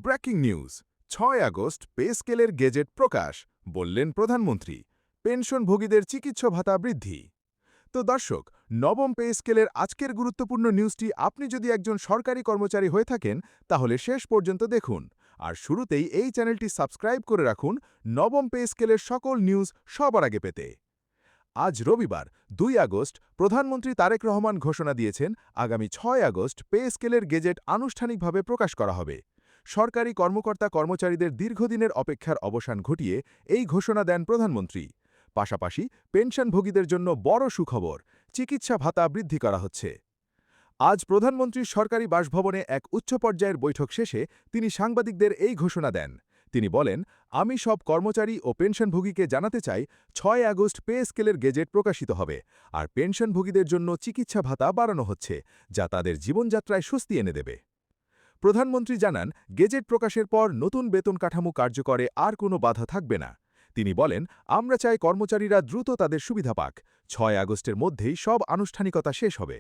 Breaking news ৬ August pay স্কেলের gazette প্রকাশ বললেন প্রধানমন্ত্রী পেনশনভোগীদের চিকিৎসা ভাতা বৃদ্ধি। তো দর্শক, নবম পে স্কেলের আজকের গুরুত্বপূর্ণ নিউজটি আপনি যদি একজন সরকারি কর্মচারী হয়ে থাকেন তাহলে শেষ পর্যন্ত দেখুন। আর শুরুতেই এই চ্যানেলটি সাবস্ক্রাইব করে রাখুন নবম পে স্কেলের সকল নিউজ সবার আগে পেতে। আজ রবিবার ২ আগস্ট প্রধানমন্ত্রী তারেক রহমান ঘোষণা দিয়েছেন আগামী ৬ আগস্ট পে স্কেলের গেজেট আনুষ্ঠানিকভাবে প্রকাশ করা হবে। সরকারি কর্মকর্তা-কর্মচারীদের দীর্ঘদিনের অপেক্ষার অবসান ঘটিয়ে এই ঘোষণা দেন প্রধানমন্ত্রী। পাশাপাশি পেনশনভোগীদের জন্য বড় সুখবর, চিকিৎসা ভাতা বৃদ্ধি করা হচ্ছে। আজ প্রধানমন্ত্রীর সরকারি বাসভবনে এক উচ্চ পর্যায়ের বৈঠক শেষে তিনি সাংবাদিকদের এই ঘোষণা দেন। তিনি বলেন, আমি সব কর্মচারী ও পেনশনভোগীকে জানাতে চাই ৬ আগস্ট পে স্কেলের গেজেট প্রকাশিত হবে আর পেনশনভোগীদের জন্য চিকিৎসা ভাতা বাড়ানো হচ্ছে, যা তাদের জীবনযাত্রায় স্বস্তি এনে দেবে। প্রধানমন্ত্রী জানান, গেজেট প্রকাশের পর নতুন বেতন কাঠামো কার্যকরে আর কোনো বাধা থাকবে না। তিনি বলেন, আমরা চাই কর্মচারীরা দ্রুত তাদের সুবিধা পাক। ৬ আগস্টের মধ্যেই সব আনুষ্ঠানিকতা শেষ হবে।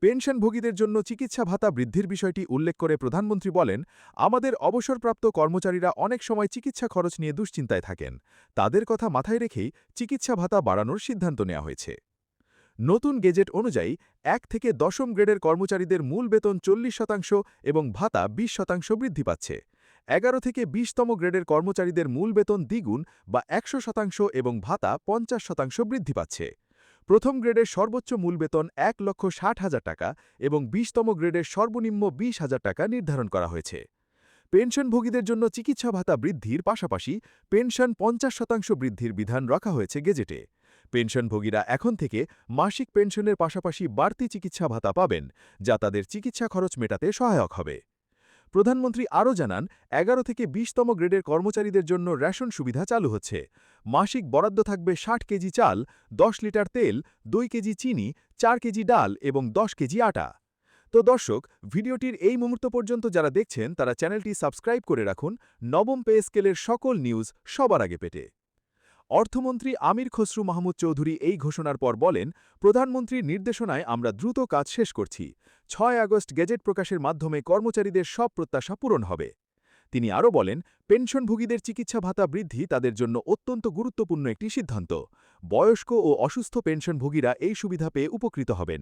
পেনশনভোগীদের জন্য চিকিৎসা ভাতা বৃদ্ধির বিষয়টি উল্লেখ করে প্রধানমন্ত্রী বলেন, আমাদের অবসরপ্রাপ্ত কর্মচারীরা অনেক সময় চিকিৎসা খরচ নিয়ে দুশ্চিন্তায় থাকেন। তাদের কথা মাথায় রেখেই চিকিৎসা ভাতা বাড়ানোর সিদ্ধান্ত নেওয়া হয়েছে। নতুন গেজেট অনুযায়ী ১ থেকে ১০ম গ্রেডের কর্মচারীদের মূল বেতন ৪০% এবং ভাতা ২০% বৃদ্ধি পাচ্ছে। ১১ থেকে ২০তম গ্রেডের কর্মচারীদের মূল বেতন দ্বিগুণ বা ১০০% এবং ভাতা ৫০% বৃদ্ধি পাচ্ছে। প্রথম গ্রেডের সর্বোচ্চ মূল বেতন ১,৬০,০০০ টাকা এবং ২০তম গ্রেডের সর্বনিম্ন ২০,০০০ টাকা নির্ধারণ করা হয়েছে। পেনশনভোগীদের জন্য চিকিৎসা ভাতা বৃদ্ধির পাশাপাশি পেনশন ৫০% বৃদ্ধির বিধান রাখা হয়েছে গেজেটে। পেনশনভোগীরা এখন থেকে মাসিক পেনশনের পাশাপাশি বাড়তি চিকিৎসা ভাতা পাবেন, যা তাদের চিকিৎসা খরচ মেটাতে সহায়ক হবে। প্রধানমন্ত্রী আরও জানান, ১১ থেকে ২০তম গ্রেডের কর্মচারীদের জন্য রেশন সুবিধা চালু হচ্ছে। মাসিক বরাদ্দ থাকবে ৬০ কেজি চাল, ১০ লিটার তেল, ২ কেজি চিনি, ৪ কেজি ডাল এবং ১০ কেজি আটা। তো দর্শক, ভিডিওটির এই মুহূর্ত পর্যন্ত যারা দেখছেন তারা চ্যানেলটি সাবস্ক্রাইব করে রাখুন নবম পে স্কেলের সকল নিউজ সবার আগে পেতে। অর্থমন্ত্রী আমির খসরু মাহমুদ চৌধুরী এই ঘোষণার পর বলেন, প্রধানমন্ত্রীর নির্দেশনায় আমরা দ্রুত কাজ শেষ করছি। ৬ আগস্ট গেজেট প্রকাশের মাধ্যমে কর্মচারীদের সব প্রত্যাশা পূরণ হবে। তিনি আরও বলেন, পেনশনভোগীদের চিকিৎসা ভাতা বৃদ্ধি তাদের জন্য অত্যন্ত গুরুত্বপূর্ণ একটি সিদ্ধান্ত। বয়স্ক ও অসুস্থ পেনশনভোগীরা এই সুবিধা পেয়ে উপকৃত হবেন।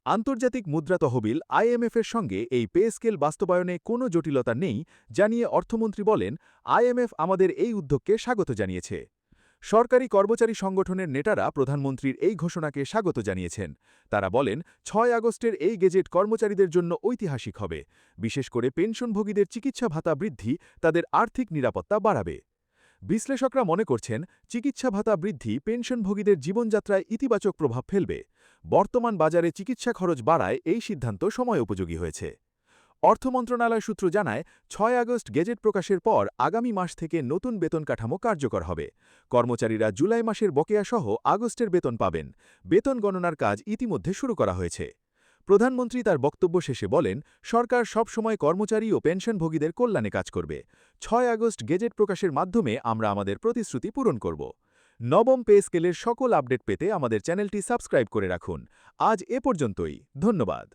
আন্তর্জাতিক মুদ্রা তহবিল আইএমএফের সঙ্গে এই পে স্কেল বাস্তবায়নে কোনো জটিলতা নেই জানিয়ে অর্থমন্ত্রী বলেন, আইএমএফ আমাদের এই উদ্যোগকে স্বাগত জানিয়েছে। সরকারি কর্মচারী সংগঠনের নেতারা প্রধানমন্ত্রীর এই ঘোষণাকে স্বাগত জানিয়েছেন। তারা বলেন, ৬ আগস্টের এই গেজেট কর্মচারীদের জন্য ঐতিহাসিক হবে। বিশেষ করে পেনশনভোগীদের চিকিৎসা ভাতা বৃদ্ধি তাদের আর্থিক নিরাপত্তা বাড়াবে। বিশ্লেষকরা মনে করছেন, চিকিৎসা ভাতা বৃদ্ধি পেনশনভোগীদের জীবনযাত্রায় ইতিবাচক প্রভাব ফেলবে। বর্তমান বাজারে চিকিৎসা খরচ বাড়ায় এই সিদ্ধান্ত সময় উপযোগী হয়েছে। অর্থ মন্ত্রণালয় সূত্র জানায়, ৬ আগস্ট গেজেট প্রকাশের পর আগামী মাস থেকে নতুন বেতন কাঠামো কার্যকর হবে। কর্মচারীরা জুলাই মাসের বকেয়া সহ আগস্টের বেতন পাবেন। বেতন গণনার কাজ ইতিমধ্যে শুরু করা হয়েছে। প্রধানমন্ত্রী তার বক্তব্য শেষে বলেন, সরকার সবসময় কর্মচারী ও পেনশনভোগীদের কল্যাণে কাজ করবে। ৬ আগস্ট গেজেট প্রকাশের মাধ্যমে আমরা আমাদের প্রতিশ্রুতি পূরণ করব। নবম পে স্কেলের সকল আপডেট পেতে আমাদের চ্যানেলটি সাবস্ক্রাইব করে রাখুন। আজ এ পর্যন্তই, ধন্যবাদ।